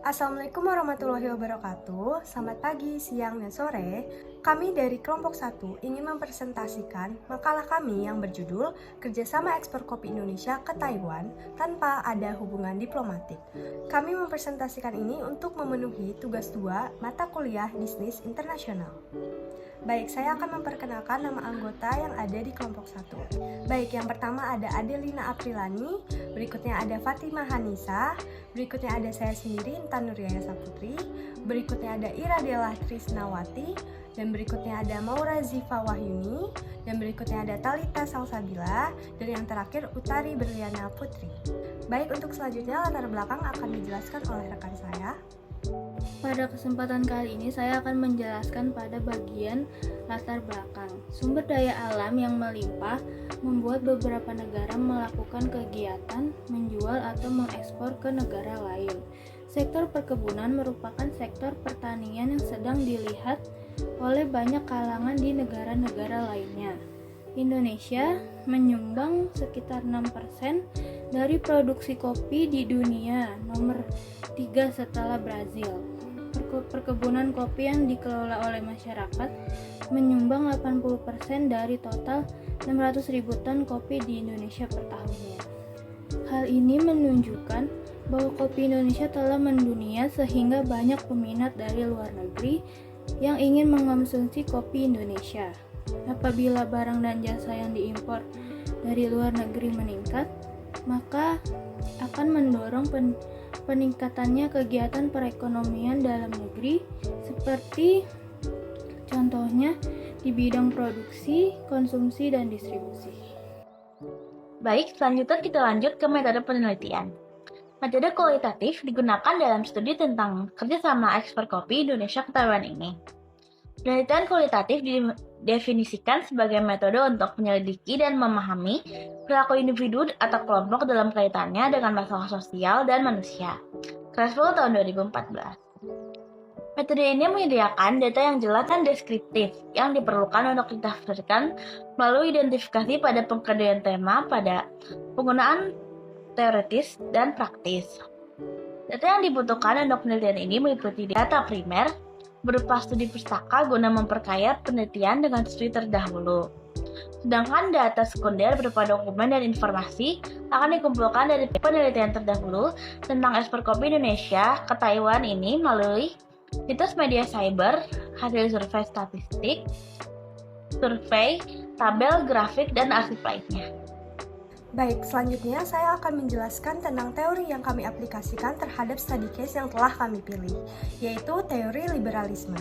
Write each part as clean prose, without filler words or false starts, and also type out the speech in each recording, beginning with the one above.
Assalamualaikum warahmatullahi wabarakatuh. Selamat pagi, siang, dan sore. Kami dari kelompok 1 ingin mempresentasikan makalah kami yang berjudul Kerjasama Ekspor Kopi Indonesia ke Taiwan tanpa ada hubungan diplomatik. Kami mempresentasikan ini untuk memenuhi tugas 2 mata kuliah Bisnis Internasional. Baik, saya akan memperkenalkan nama anggota yang ada di kelompok 1. Baik, yang pertama ada Adelina Aprilani, berikutnya ada Fatimah Hanisa, berikutnya ada saya sendiri, Intan Nuriaya Saputri, berikutnya ada Ira Della Trisnawati, dan berikutnya ada Maura Ziva Wahyuni, dan berikutnya ada Talita Salsabila, dan yang terakhir Utari Berliana Putri. Baik, untuk selanjutnya latar belakang akan dijelaskan oleh rekan saya. Pada kesempatan kali ini saya akan menjelaskan pada bagian latar belakang. Sumber daya alam yang melimpah membuat beberapa negara melakukan kegiatan menjual atau mengekspor ke negara lain. Sektor perkebunan merupakan sektor pertanian yang sedang dilihat oleh banyak kalangan di negara-negara lainnya. Indonesia menyumbang sekitar 6% dari produksi kopi di dunia, nomor 3 setelah Brazil. Perkebunan kopi yang dikelola oleh masyarakat menyumbang 80% dari total 600.000 ton kopi di Indonesia per tahunnya. Hal ini menunjukkan bahwa kopi Indonesia telah mendunia sehingga banyak peminat dari luar negeri yang ingin mengonsumsi kopi Indonesia. Apabila barang dan jasa yang diimpor dari luar negeri meningkat, maka akan mendorong peningkatannya kegiatan perekonomian dalam negeri, seperti contohnya di bidang produksi, konsumsi, dan distribusi. Baik, selanjutnya kita lanjut ke metode penelitian. Metode kualitatif digunakan dalam studi tentang kerjasama ekspor kopi Indonesia ke Taiwan ini. Penelitian kualitatif didefinisikan sebagai metode untuk menyelidiki dan memahami perilaku individu atau kelompok dalam kaitannya dengan masalah sosial dan manusia. Creswell tahun 2014. Metode ini menyediakan data yang jelas dan deskriptif yang diperlukan untuk ditafsirkan melalui identifikasi pada pengkajian tema pada penggunaan teoritis dan praktis. Data yang dibutuhkan untuk penelitian ini meliputi data primer berupa studi pustaka guna memperkaya penelitian dengan studi terdahulu. Sedangkan data sekunder berupa dokumen dan informasi akan dikumpulkan dari penelitian terdahulu tentang ekspor kopi Indonesia ke Taiwan ini melalui situs media cyber, hasil survei statistik, survei, tabel, grafik, dan arsip lainnya. Baik, selanjutnya saya akan menjelaskan tentang teori yang kami aplikasikan terhadap study case yang telah kami pilih, yaitu teori liberalisme.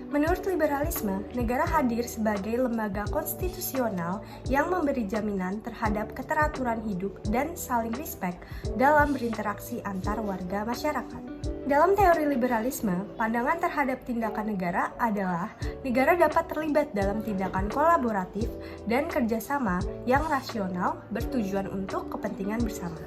Menurut liberalisme, negara hadir sebagai lembaga konstitusional yang memberi jaminan terhadap keteraturan hidup dan saling respect dalam berinteraksi antar warga masyarakat. Dalam teori liberalisme, pandangan terhadap tindakan negara adalah negara dapat terlibat dalam tindakan kolaboratif dan kerjasama yang rasional bertujuan untuk kepentingan bersama.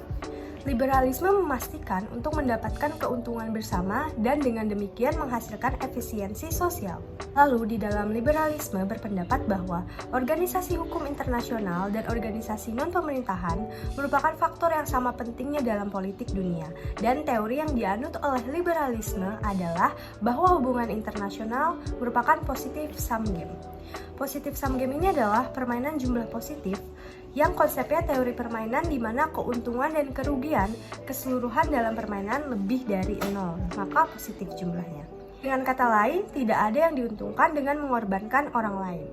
Liberalisme memastikan untuk mendapatkan keuntungan bersama dan dengan demikian menghasilkan efisiensi sosial. Lalu di dalam liberalisme berpendapat bahwa organisasi hukum internasional dan organisasi non-pemerintahan merupakan faktor yang sama pentingnya dalam politik dunia. Dan teori yang dianut oleh liberalisme adalah bahwa hubungan internasional merupakan positive sum game. Positive sum game ini adalah permainan jumlah positif yang konsepnya teori permainan di mana keuntungan dan kerugian keseluruhan dalam permainan lebih dari 0, maka positif jumlahnya. Dengan kata lain, tidak ada yang diuntungkan dengan mengorbankan orang lain.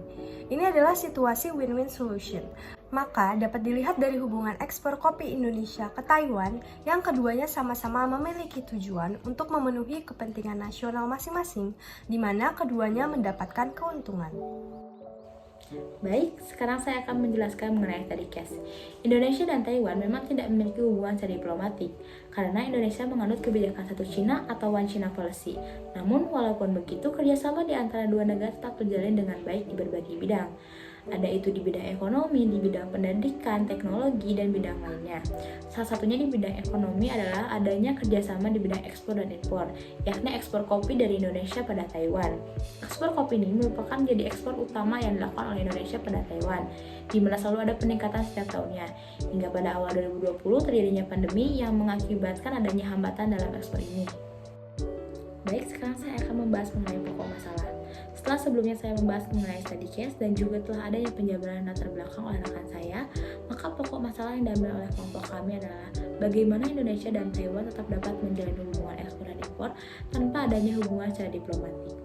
Ini adalah situasi win-win solution. Maka dapat dilihat dari hubungan ekspor kopi Indonesia ke Taiwan yang keduanya sama-sama memiliki tujuan untuk memenuhi kepentingan nasional masing-masing, di mana keduanya mendapatkan keuntungan. Baik, sekarang saya akan menjelaskan mengenai study case. Indonesia dan Taiwan memang tidak memiliki hubungan secara diplomatik, karena Indonesia menganut kebijakan satu Cina atau One China Policy. Namun, walaupun begitu, kerjasama di antara dua negara tetap terjalin dengan baik di berbagai bidang. Ada itu di bidang ekonomi, di bidang pendidikan, teknologi, dan bidang lainnya. Salah satunya di bidang ekonomi adalah adanya kerjasama di bidang ekspor dan impor, yakni ekspor kopi dari Indonesia pada Taiwan. Ekspor kopi ini merupakan jadi ekspor utama yang dilakukan oleh Indonesia pada Taiwan, di mana selalu ada peningkatan setiap tahunnya. Hingga pada awal 2020 terjadinya pandemi yang mengakibatkan adanya hambatan dalam ekspor ini. membahas mengenai pokok masalah. Setelah sebelumnya saya membahas mengenai study case dan juga telah adanya penjabaran latar belakang oleh rekan saya, maka pokok masalah yang diambil oleh kelompok kami adalah bagaimana Indonesia dan Taiwan tetap dapat menjalin hubungan ekspor dan impor tanpa adanya hubungan secara diplomatik.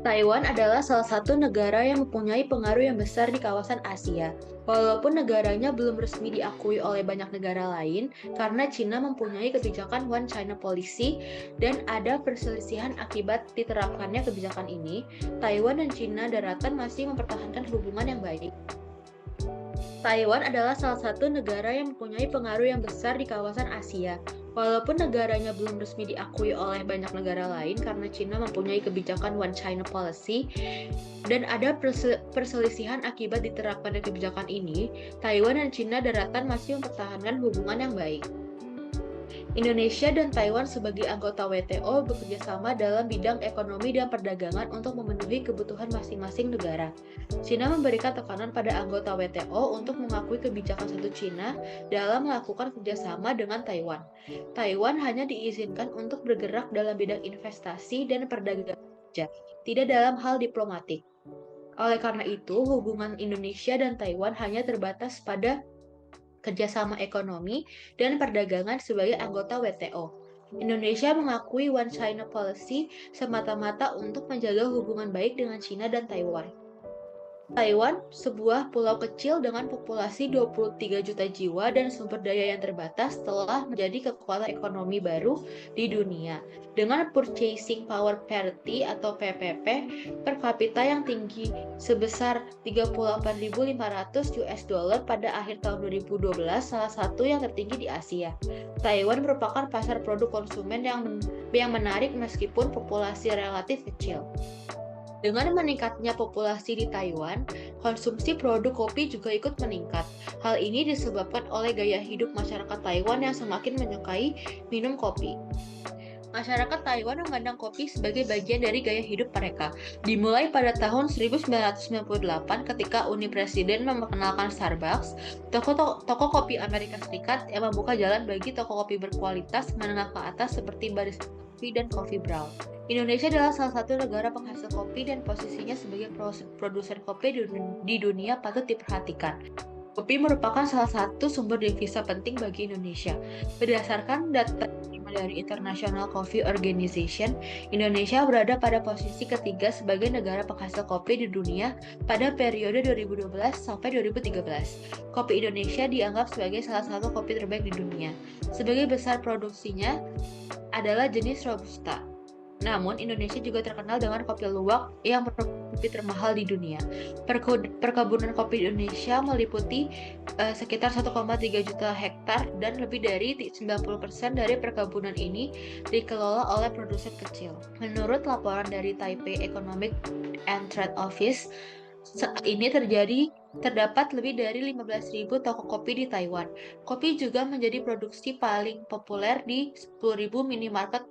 Taiwan adalah salah satu negara yang mempunyai pengaruh yang besar di kawasan Asia. Walaupun negaranya belum resmi diakui oleh banyak negara lain, karena China mempunyai kebijakan One China Policy dan ada perselisihan akibat diterapkannya kebijakan ini, Taiwan dan China daratan masih mempertahankan hubungan yang baik. Taiwan adalah salah satu negara yang mempunyai pengaruh yang besar di kawasan Asia. Walaupun negaranya belum resmi diakui oleh banyak negara lain karena China mempunyai kebijakan One China Policy dan ada perselisihan akibat diterapkannya kebijakan ini, Taiwan dan China daratan masih mempertahankan hubungan yang baik. Indonesia dan Taiwan sebagai anggota WTO bekerja sama dalam bidang ekonomi dan perdagangan untuk memenuhi kebutuhan masing-masing negara. China memberikan tekanan pada anggota WTO untuk mengakui kebijakan satu China dalam melakukan kerjasama dengan Taiwan. Taiwan hanya diizinkan untuk bergerak dalam bidang investasi dan perdagangan saja, tidak dalam hal diplomatik. Oleh karena itu, hubungan Indonesia dan Taiwan hanya terbatas pada kerjasama ekonomi dan perdagangan sebagai anggota WTO. Indonesia mengakui One China Policy semata-mata untuk menjaga hubungan baik dengan China dan Taiwan. Taiwan, sebuah pulau kecil dengan populasi 23 juta jiwa dan sumber daya yang terbatas, telah menjadi kekuatan ekonomi baru di dunia. Dengan purchasing power parity atau PPP per kapita yang tinggi sebesar 38.500 US dollar pada akhir tahun 2012, salah satu yang tertinggi di Asia. Taiwan merupakan pasar produk konsumen yang menarik meskipun populasi relatif kecil. Dengan meningkatnya populasi di Taiwan, konsumsi produk kopi juga ikut meningkat. Hal ini disebabkan oleh gaya hidup masyarakat Taiwan yang semakin menyukai minum kopi. Masyarakat Taiwan memandang kopi sebagai bagian dari gaya hidup mereka. Dimulai pada tahun 1998 ketika Uni Presiden memperkenalkan Starbucks, toko kopi Amerika Serikat yang membuka jalan bagi toko kopi berkualitas menengah ke atas seperti Barista Coffee dan Coffee Brown. Indonesia adalah salah satu negara penghasil kopi dan posisinya sebagai produsen kopi di dunia patut diperhatikan. Kopi merupakan salah satu sumber devisa penting bagi Indonesia. Berdasarkan data dari International Coffee Organization, Indonesia berada pada posisi ketiga sebagai negara penghasil kopi di dunia pada periode 2012 sampai 2013. Kopi Indonesia dianggap sebagai salah satu kopi terbaik di dunia. Sebagai besar produksinya adalah jenis Robusta. Namun, Indonesia juga terkenal dengan kopi luwak yang merupakan kopi termahal di dunia. Perkebunan kopi di Indonesia meliputi sekitar 1,3 juta hektar dan lebih dari 90% dari perkebunan ini dikelola oleh produsen kecil. Menurut laporan dari Taipei Economic and Trade Office, saat ini terdapat lebih dari 15.000 toko kopi di Taiwan. Kopi juga menjadi produksi paling populer di 10.000 minimarket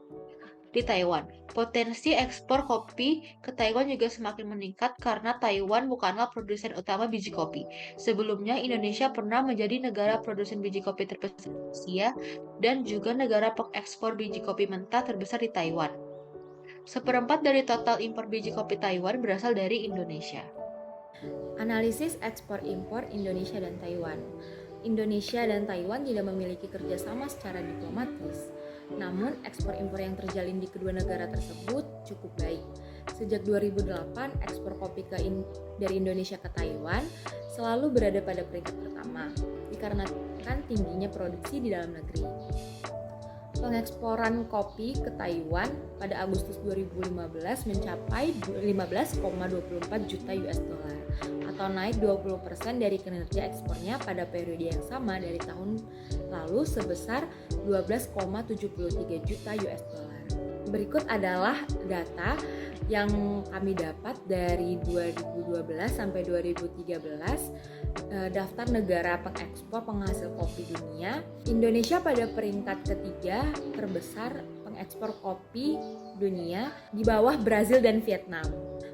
di Taiwan. Potensi ekspor kopi ke Taiwan juga semakin meningkat karena Taiwan bukanlah produsen utama biji kopi. Sebelumnya, Indonesia pernah menjadi negara produsen biji kopi terbesar di Asia dan juga negara pengekspor biji kopi mentah terbesar di Taiwan. Seperempat dari total impor biji kopi Taiwan berasal dari Indonesia. Analisis ekspor-impor Indonesia dan Taiwan. Indonesia dan Taiwan tidak memiliki kerjasama secara diplomatis. Namun, ekspor-impor yang terjalin di kedua negara tersebut cukup baik. Sejak 2008, ekspor kopi dari Indonesia ke Taiwan selalu berada pada peringkat pertama, dikarenakan tingginya produksi di dalam negeri. Pengeksporan kopi ke Taiwan pada Agustus 2015 mencapai 15,24 juta US dollar atau naik 20% dari kinerja ekspornya pada periode yang sama dari tahun lalu sebesar 12,73 juta US dollar. Berikut adalah data yang kami dapat dari 2012 sampai 2013 daftar negara pengekspor penghasil kopi dunia. Indonesia pada peringkat ketiga terbesar pengekspor kopi dunia di bawah Brazil dan Vietnam.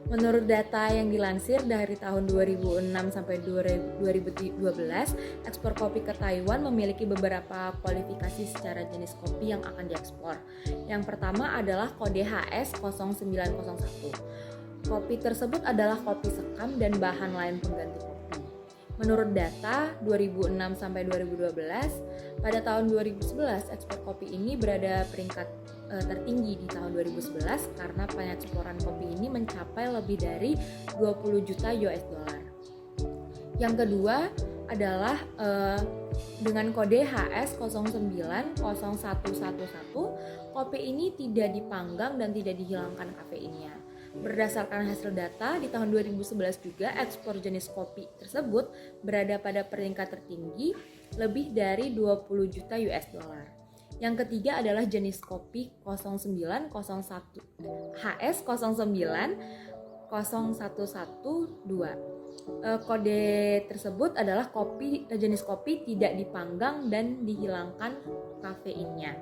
Menurut data yang dilansir dari tahun 2006 sampai 2012, ekspor kopi ke Taiwan memiliki beberapa kualifikasi secara jenis kopi yang akan diekspor. Yang pertama adalah kode HS 0901. Kopi tersebut adalah kopi sekam dan bahan lain pengganti kopi. Menurut data 2006 sampai 2012, pada tahun 2011 ekspor kopi ini berada peringkat tertinggi di tahun 2011 karena pengeksporan kopi ini mencapai lebih dari 20 juta US dollar. Yang kedua adalah dengan kode HS 090111, kopi ini tidak dipanggang dan tidak dihilangkan kafeinnya. Berdasarkan hasil data, di tahun 2011 juga ekspor jenis kopi tersebut berada pada peringkat tertinggi lebih dari 20 juta US dollar. Yang ketiga adalah jenis kopi 0901 HS 090112. Kode tersebut adalah jenis kopi tidak dipanggang dan dihilangkan kafeinnya.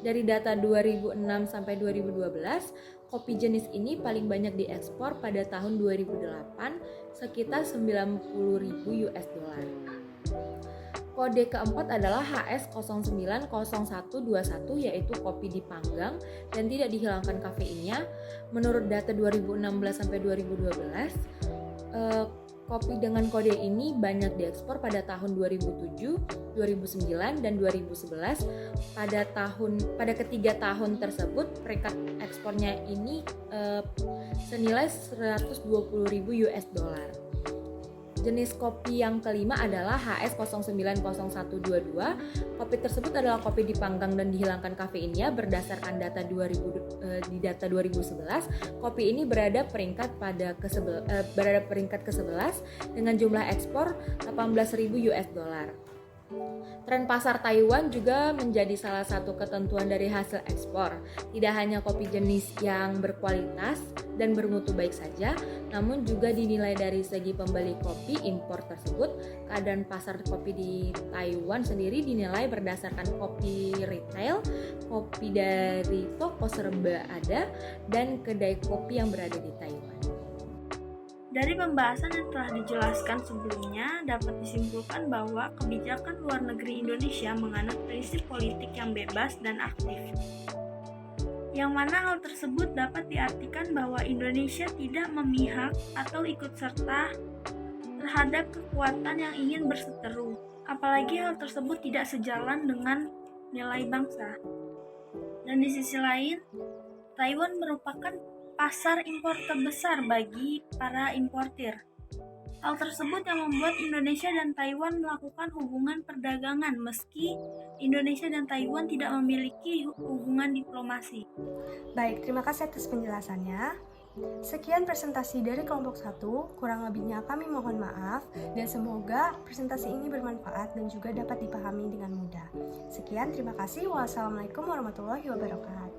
Dari data 2006 sampai 2012, kopi jenis ini paling banyak diekspor pada tahun 2008 sekitar 90.000 US dollar. Kode keempat adalah HS 090121 yaitu kopi dipanggang dan tidak dihilangkan kafeinnya. Menurut data 2016 sampai 2012, kopi dengan kode ini banyak diekspor pada tahun 2007, 2009, dan 2011. Pada ketiga tahun tersebut, peringkat ekspornya ini senilai 120.000 US dollar. Jenis kopi yang kelima adalah HS 090122. Kopi tersebut adalah kopi dipanggang dan dihilangkan kafeinnya. Berdasarkan data 2011, kopi ini berada peringkat ke-11 dengan jumlah ekspor 18.000 US dollar. Tren pasar Taiwan juga menjadi salah satu ketentuan dari hasil ekspor. Tidak hanya kopi jenis yang berkualitas dan bermutu baik saja, namun juga dinilai dari segi pembeli kopi impor tersebut. Keadaan pasar kopi di Taiwan sendiri dinilai berdasarkan kopi retail, kopi dari toko serba ada, dan kedai kopi yang berada di Taiwan. Dari pembahasan yang telah dijelaskan sebelumnya, dapat disimpulkan bahwa kebijakan luar negeri Indonesia menganut prinsip politik yang bebas dan aktif. Yang mana hal tersebut dapat diartikan bahwa Indonesia tidak memihak atau ikut serta terhadap kekuatan yang ingin berseteru, apalagi hal tersebut tidak sejalan dengan nilai bangsa. Dan di sisi lain, Taiwan merupakan pasar impor terbesar bagi para importir. Hal tersebut yang membuat Indonesia dan Taiwan melakukan hubungan perdagangan meski Indonesia dan Taiwan tidak memiliki hubungan diplomasi. Baik, terima kasih atas penjelasannya. Sekian presentasi dari kelompok 1, kurang lebihnya kami mohon maaf dan semoga presentasi ini bermanfaat dan juga dapat dipahami dengan mudah. Sekian, terima kasih. Wassalamualaikum warahmatullahi wabarakatuh.